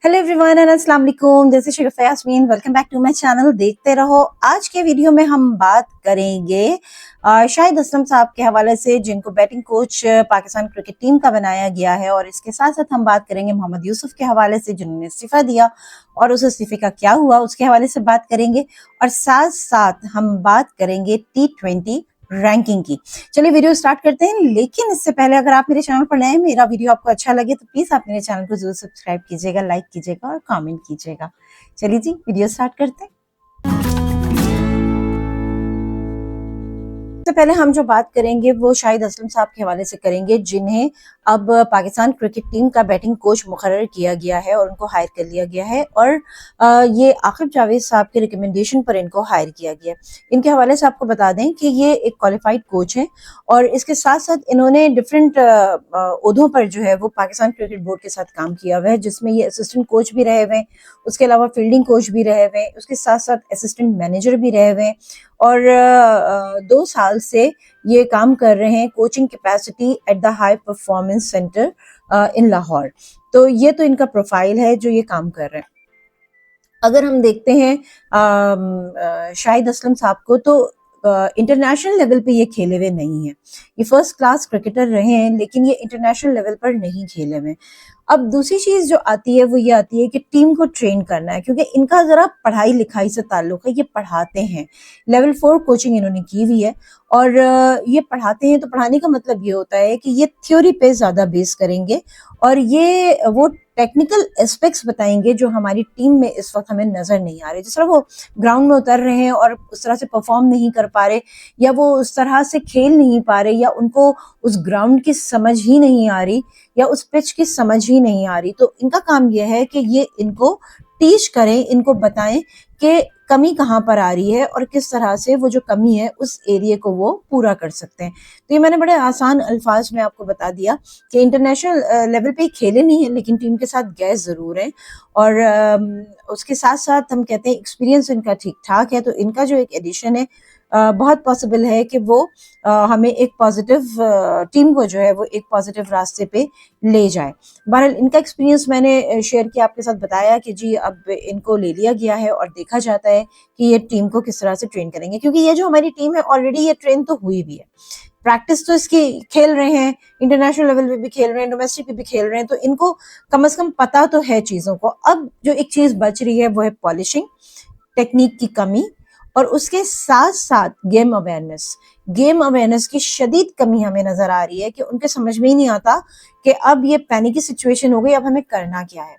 Hello everyone and अस्सलाम वालेकुम, this is Sharifa Yasmin. Welcome back to my channel. देखते रहो। आज के वीडियो में हम बात करेंगे शाहिद असलम साहब के हवाले से, जिनको batting coach Pakistan cricket team का बनाया गया है, और इसके साथ साथ हम बात करेंगे मोहम्मद यूसुफ के हवाले से, जिन्होंने इस्तीफा दिया और उस इस्तीफे का क्या हुआ उसके हवाले से बात करेंगे। और साथ साथ हम बात करेंगे T20 रैंकिंग की। चलिए वीडियो स्टार्ट करते हैं, लेकिन इससे पहले अगर आप मेरे चैनल पर नए हैं, मेरा वीडियो आपको अच्छा लगे तो प्लीज आप मेरे चैनल को जरूर सब्सक्राइब कीजिएगा, लाइक कीजिएगा और कमेंट कीजिएगा। चलिए जी वीडियो स्टार्ट करते हैं। सबसे पहले हम जो बात करेंगे वो शाहिद असलम साहब के हवाले से करेंगे, जिन्हें अब पाकिस्तान क्रिकेट टीम का बैटिंग कोच मुकर्रर किया गया है और उनको हायर कर लिया गया है, और ये आकिब जावेद साहब के रिकमेंडेशन पर इनको हायर किया गया है। इनके हवाले से आपको बता दें कि ये एक क्वालिफाइड कोच है, और इसके साथ साथ इन्होंने डिफरेंट ओहदों पर जो है वो पाकिस्तान क्रिकेट बोर्ड के साथ काम किया हुआ है, जिसमें ये असिस्टेंट कोच भी रहे हुए हैं, उसके अलावा फील्डिंग कोच भी रहे हुए हैं, उसके साथ साथ असिस्टेंट मैनेजर भी रहे हुए हैं, और 2 साल से ये काम कर रहे हैं coaching capacity at the high performance centre in Lahore. तो ये तो इनका प्रोफाइल है जो ये काम कर रहे हैं। अगर हम देखते हैं शाहिद असलम साहब को, तो इंटरनेशनल लेवल पे ये खेले हुए नहीं है। ये फर्स्ट क्लास क्रिकेटर रहे हैं, लेकिन ये इंटरनेशनल लेवल पर नहीं खेले हुए। अब दूसरी चीज जो आती है वो ये आती है कि टीम को ट्रेन करना है, क्योंकि इनका जरा पढ़ाई लिखाई से ताल्लुक है। ये पढ़ाते हैं, लेवल 4 कोचिंग इन्होंने की हुई है, और ये पढ़ाते हैं। तो पढ़ाने का मतलब ये होता है कि ये थ्योरी पे ज्यादा बेस करेंगे, और ये वो टेक्निकल एस्पेक्ट्स बताएंगे जो हमारी टीम में इस वक्त हमें नजर नहीं आ रहे। जिस तरह वो ग्राउंड में उतर रहे हैं और उस तरह से परफॉर्म नहीं कर पा रहे, या वो उस तरह से खेल नहीं पा रहे, या उनको उस ग्राउंड की समझ ही नहीं आ रही, या उस पिच की समझ ही नहीं आ रही, तो इनका काम यह है कि ये इनको टीच करें, इनको बताएं कि कमी कहाँ पर आ रही है और किस तरह से वो जो कमी है उस एरिया को वो पूरा कर सकते हैं। तो ये मैंने बड़े आसान अल्फाज में आपको बता दिया कि इंटरनेशनल लेवल पे खेले नहीं है, लेकिन टीम के साथ गए जरूर हैं, और उसके साथ साथ हम कहते हैं एक्सपीरियंस इनका ठीक ठाक है। तो इनका जो एक एडिशन है, बहुत पॉसिबल है कि वो हमें एक पॉजिटिव टीम को जो है वो एक पॉजिटिव रास्ते पे ले जाए। बहरहाल इनका एक्सपीरियंस मैंने शेयर किया आपके साथ, बताया कि जी अब इनको ले लिया गया है और देखा जाता है कि ये टीम को किस तरह से ट्रेन करेंगे, क्योंकि ये जो हमारी टीम है ऑलरेडी ये ट्रेन तो हुई भी है। प्रैक्टिस तो इसकी खेल रहे हैं, इंटरनेशनल लेवल पे भी खेल रहे हैं, डोमेस्टिक पे भी खेल रहे हैं, तो इनको कम से कम पता तो है चीजों को। अब जो एक चीज बच रही है वो है पॉलिशिंग, टेक्निक की कमी, और उसके साथ साथ गेम अवेयरनेस की शदीद कमी हमें नजर आ रही है, कि उनके समझ में ही नहीं आता कि अब ये पैनिक की सिचुएशन हो गई, अब हमें करना क्या है।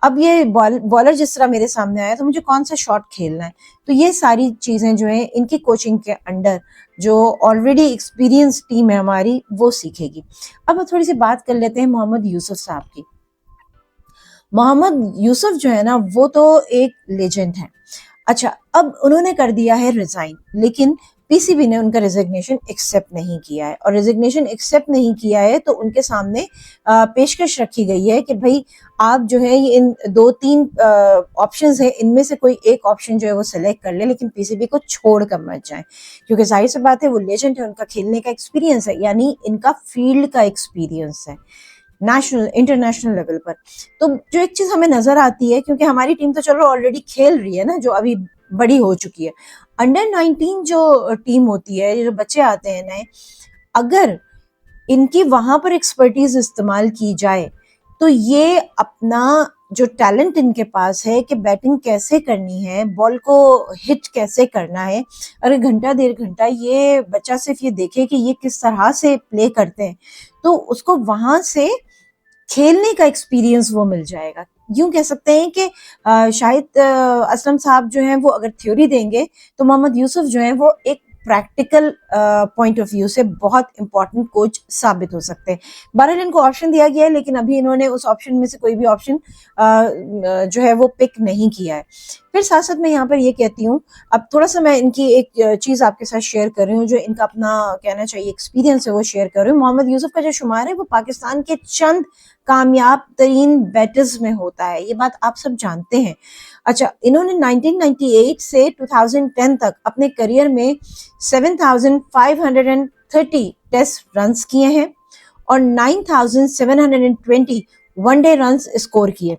अब ये बॉलर जिस तरह मेरे सामने आया तो मुझे कौन सा शॉट खेलना है। तो ये सारी चीजें जो है इनकी कोचिंग के अंडर जो ऑलरेडी एक्सपीरियंस टीम है हमारी वो सीखेगी। अब थोड़ी सी बात कर लेते हैं मोहम्मद यूसुफ साहब की। मोहम्मद यूसुफ जो है ना वो तो एक लेजेंड है। अच्छा, अब उन्होंने कर दिया है रिजाइन, लेकिन पीसीबी ने उनका रेजिग्नेशन एक्सेप्ट नहीं किया है, और रेजिग्नेशन एक्सेप्ट नहीं किया है तो उनके सामने पेशकश रखी गई है कि भाई आप जो है ये इन 2-3 ऑप्शंस है, इनमें से कोई एक ऑप्शन जो है वो सिलेक्ट कर ले, लेकिन पीसीबी को छोड़ कर मत जाए, क्योंकि जाहिर सी बात है वो लेजेंड है, उनका खेलने का एक्सपीरियंस है, यानी इनका फील्ड का एक्सपीरियंस है नेशनल इंटरनेशनल लेवल पर। तो जो एक चीज हमें नजर आती है, क्योंकि हमारी टीम तो चलो ऑलरेडी खेल रही है ना, जो अभी बड़ी हो चुकी है, अंडर 19 जो टीम होती है, जो बच्चे आते हैं नए, अगर इनकी वहां पर एक्सपर्टीज इस्तेमाल की जाए तो ये अपना जो टैलेंट इनके पास है कि बैटिंग कैसे करनी है, बॉल को हिट कैसे करना है, अगर घंटा 1.5 घंटा ये बच्चा सिर्फ ये देखे कि ये किस तरह से प्ले करते हैं, तो उसको वहां से खेलने का एक्सपीरियंस वो मिल जाएगा। यूं कह सकते हैं कि शाहिद असलम साहब जो हैं वो अगर थ्योरी देंगे, तो मोहम्मद यूसुफ जो हैं वो एक प्रैक्टिकल पॉइंट ऑफ व्यू से बहुत इंपॉर्टेंट कोच साबित हो सकते हैं। बहरहाल इनको ऑप्शन दिया गया है, लेकिन अभी इन्होंने उस ऑप्शन में से कोई भी ऑप्शन जो है वो पिक नहीं किया है। फिर साथ साथ मैं यहाँ पर ये कहती हूँ, अब थोड़ा सा मैं इनकी एक चीज आपके साथ शेयर कर रही हूँ, जो इनका अपना कहना चाहिए एक्सपीरियंस है वो शेयर कर रही हूँ। मोहम्मद यूसुफ का जो शुमार है वो पाकिस्तान के चंद कामयाब तरीन बैटर्स में होता है, ये बात आप सब जानते हैं। अच्छा, इन्होंने 1998 से 2010 तक अपने करियर में 7,530 टेस्ट रन्स किए हैं और 9,720 वनडे रन्स स्कोर किए।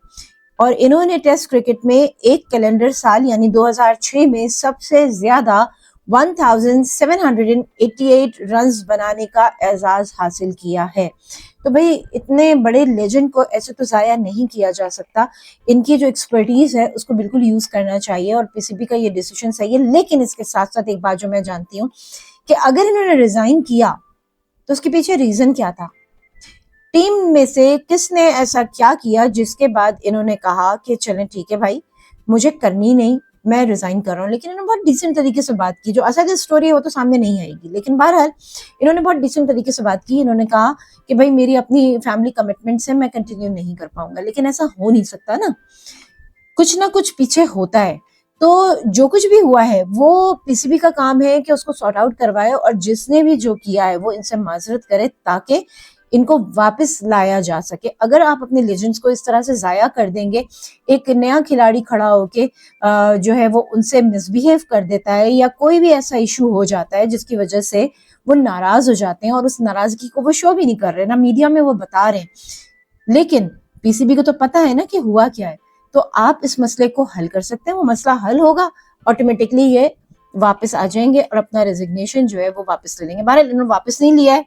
اور انہوں نے ٹیسٹ کرکٹ میں ایک کیلنڈر سال یعنی 2006 میں سب سے زیادہ 1788 رنز بنانے کا اعزاز حاصل کیا ہے۔ تو بھئی اتنے بڑے لیجنڈ کو ایسے تو ضائع نہیں کیا جا سکتا، ان کی جو ایکسپرٹیز ہے اس کو بالکل یوز کرنا چاہیے، اور پی سی بی کا یہ ڈیسیشن صحیح ہے۔ لیکن اس کے ساتھ ساتھ ایک بات جو میں جانتی ہوں کہ اگر انہوں نے ریزائن کیا تو اس کے پیچھے ریزن کیا تھا؟ ٹیم میں سے کس نے ایسا کیا کیا جس کے بعد انہوں نے کہا کہ چلیں ٹھیک ہے بھائی مجھے کرنی نہیں، میں ریزائن کر رہا ہوں۔ لیکن انہوں نے بہت ڈیسنٹ طریقے سے بات کی، جو اصل اسٹوری ہے وہ تو سامنے نہیں آئے گی، لیکن بہرحال انہوں نے بہت ڈیسنٹ طریقے سے بات کی۔ انہوں نے کہا کہ بھائی میری اپنی فیملی کمٹمنٹس ہیں، میں کنٹینیو نہیں کر پاؤں گا، لیکن ایسا ہو نہیں سکتا نا، کچھ نہ کچھ پیچھے ہوتا ہے۔ تو جو کچھ بھی ہوا ہے وہ پی سی بی کا کام ہے کہ اس کو سارٹ آؤٹ کروائے، اور جس نے بھی جو کیا ہے وہ ان سے معذرت کرے تاکہ ان کو واپس لایا جا سکے۔ اگر آپ اپنے لیجنڈز کو اس طرح سے ضائع کر دیں گے، ایک نیا کھلاڑی کھڑا ہو کے جو ہے وہ ان سے مس بیہیو کر دیتا ہے، یا کوئی بھی ایسا ایشو ہو جاتا ہے جس کی وجہ سے وہ ناراض ہو جاتے ہیں، اور اس ناراضگی کو وہ شو بھی نہیں کر رہے، نہ میڈیا میں وہ بتا رہے ہیں، لیکن پی سی بی کو تو پتا ہے نا کہ ہوا کیا ہے، تو آپ اس مسئلے کو حل کر سکتے ہیں۔ وہ مسئلہ حل ہوگا، آٹومیٹکلی یہ واپس آ جائیں گے اور اپنا ریزگنیشن جو ہے وہ واپس لے لیں گے۔ بہرحال انہوں نے واپس نہیں لیا ہے،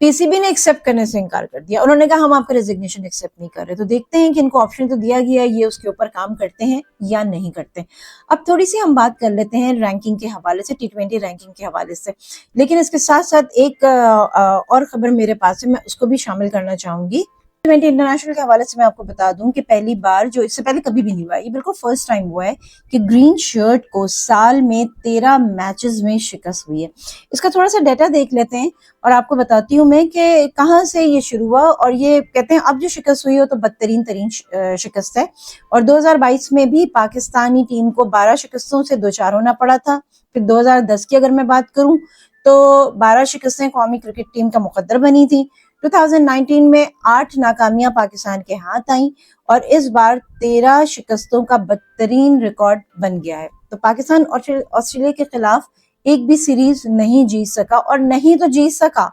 پی سی بی نے ایکسپٹ کرنے سے انکار کر دیا، انہوں نے کہا ہم آپ کا ریزگنیشن ایکسپٹ نہیں کر رہے۔ تو دیکھتے ہیں کہ ان کو آپشن تو دیا گیا ہے، یہ اس کے اوپر کام کرتے ہیں یا نہیں کرتے۔ اب تھوڑی سی ہم بات کر لیتے ہیں رینکنگ کے حوالے سے، T20 رینکنگ کے حوالے سے، لیکن اس کے ساتھ ساتھ ایک اور خبر میرے پاس ہے، میں اس کو بھی شامل کرنا چاہوں گی۔ T20 انٹرنیشنل کے حوالے سے میں آپ کو بتا دوں کہ پہلی بار، جو اس سے پہلے کبھی بھی نہیں ہوا ہے، یہ بالکل فرسٹ ٹائم ہوا ہے کہ گرین شرٹ کو سال میں 13 میچز میں شکست ہوئی ہے۔ اس کا تھوڑا سا ڈیٹا دیکھ لیتے ہیں اور آپ کو بتاتی ہوں میں کہ کہاں سے یہ شروع ہوا، اور یہ کہتے ہیں اب جو شکست ہوئی ہو تو بدترین ترین شکست ہے، اور 2022 میں بھی پاکستانی ٹیم کو 12 شکستوں سے دوچار ہونا پڑا تھا۔ پھر 2010 کی اگر میں بات کروں تو 12 شکستیں قومی کرکٹ ٹیم کا مقدر بنی تھی۔ 2019 میں 8 ناکامیاں پاکستان کے ہاتھ آئیں، اور اس بار 13 شکستوں کا بدترین ریکارڈ بن گیا ہے۔ تو پاکستان آسٹریلیا کے خلاف ایک بھی سیریز نہیں جیت سکا، اور نہیں تو جیت سکا،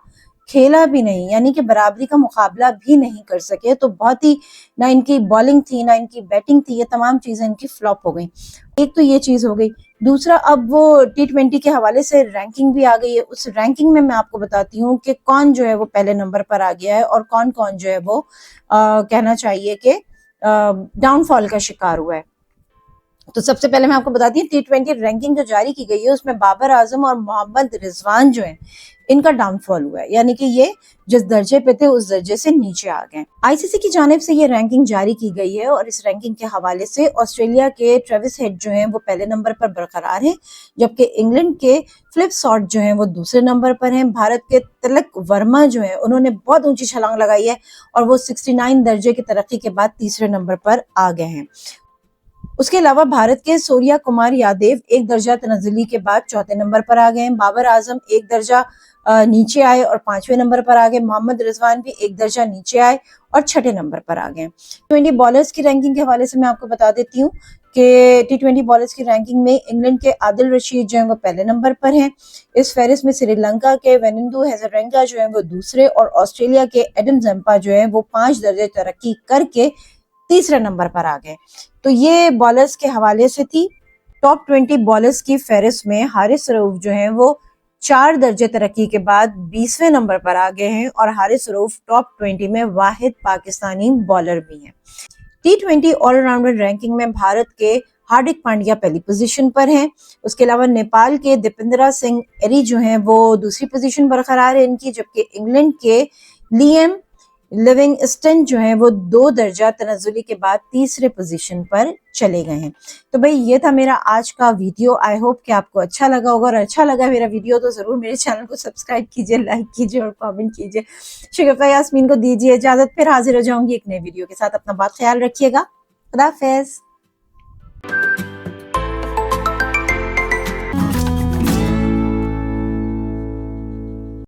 کھیلا بھی نہیں، یعنی کہ برابری کا مقابلہ بھی نہیں کر سکے۔ تو بہت ہی، نہ ان کی بالنگ تھی نہ ان کی بیٹنگ تھی، یہ تمام چیزیں ان کی فلاپ ہو گئیں۔ ایک تو یہ چیز ہو گئی، دوسرا اب وہ T20 کے حوالے سے رینکنگ بھی آ گئی ہے۔ اس رینکنگ میں آپ کو بتاتی ہوں کہ کون جو ہے وہ پہلے نمبر پر آ گیا ہے، اور کون کون جو ہے وہ کہنا چاہیے کہ ڈاؤن فال کا شکار ہوا ہے۔ تو سب سے پہلے میں آپ کو بتاتی ہوں T20 رینکنگ جو جاری کی گئی ہے اس میں بابر اعظم اور محمد رضوان جو ہیں ان کا ڈاؤن فال ہوا ہے، یعنی کہ یہ جس درجے پہ تھے اس درجے سے نیچے آ گئے۔ آئی سی سی کی جانب سے یہ رینکنگ جاری کی گئی ہے، اور اس رینکنگ کے حوالے سے آسٹریلیا کے ٹریوس ہیڈ جو ہیں وہ پہلے نمبر پر برقرار ہیں، جبکہ انگلینڈ کے فلپ ساٹ جو ہیں وہ دوسرے نمبر پر ہیں۔ بھارت کے تلک ورما جو ہیں انہوں نے بہت اونچی چھلانگ لگائی ہے، اور وہ 69 درجے کی ترقی کے بعد تیسرے نمبر پر آ گئے ہیں۔ اس کے علاوہ بھارت کے سوریا کمار یادیو ایک درجہ تنزلی کے بعد چوتھے نمبر پر آ گئے ہیں۔ بابر اعظم ایک درجہ نیچے آئے اور 5ویں نمبر پر آ گئے۔ محمد رضوان بھی ایک درجہ نیچے آئے اور 6 نمبر پر آ گئے۔ T20 بالرز کی رینکنگ کے حوالے سے میں آپ کو بتا دیتی ہوں کہ T20 بالرز کی رینکنگ میں انگلینڈ کے عادل رشید جو ہیں وہ پہلے نمبر پر ہیں۔ اس فہرست میں سری لنکا کے وینندو ہیزارینگا جو ہیں وہ دوسرے، اور آسٹریلیا کے ایڈم زمپا جو ہیں وہ 5 درجے ترقی کر کے تیسرے نمبر پر آ گئے۔ تو یہ بالرز کے حوالے سے تھی۔ ٹاپ 20 بالرز کی فہرست میں حارث رؤف جو ہیں وہ 4 درجے ترقی کے بعد 20ویں نمبر پر آ گئے ہیں، اور حارث رؤف ٹاپ 20 میں واحد پاکستانی بالر بھی ہیں۔ T20 آل راؤنڈر رینکنگ میں بھارت کے ہاردک پانڈیا پہلی پوزیشن پر ہیں۔ اس کے علاوہ نیپال کے دیپندرا سنگھ ایری جو ہیں وہ دوسری پوزیشن برقرار ہے ان کی، جبکہ انگلینڈ کے لیام لیونگسٹن جو ہیں وہ 2 درجہ تنزلی کے بعد تیسرے پوزیشن پر چلے گئے ہیں۔ تو بھئی یہ تھا میرا آج کا ویڈیو، آئی ہوپ کہ آپ کو اچھا لگا ہوگا، اور اچھا لگا میرا ویڈیو تو ضرور میرے چینل کو سبسکرائب کیجئے، لائک کیجئے اور کامنٹ کیجئے۔ شگفتہ یاسمین کو دیجئے اجازت، پھر حاضر ہو جاؤں گی ایک نئے ویڈیو کے ساتھ۔ اپنا بہت خیال رکھیے گا، خدا حافظ۔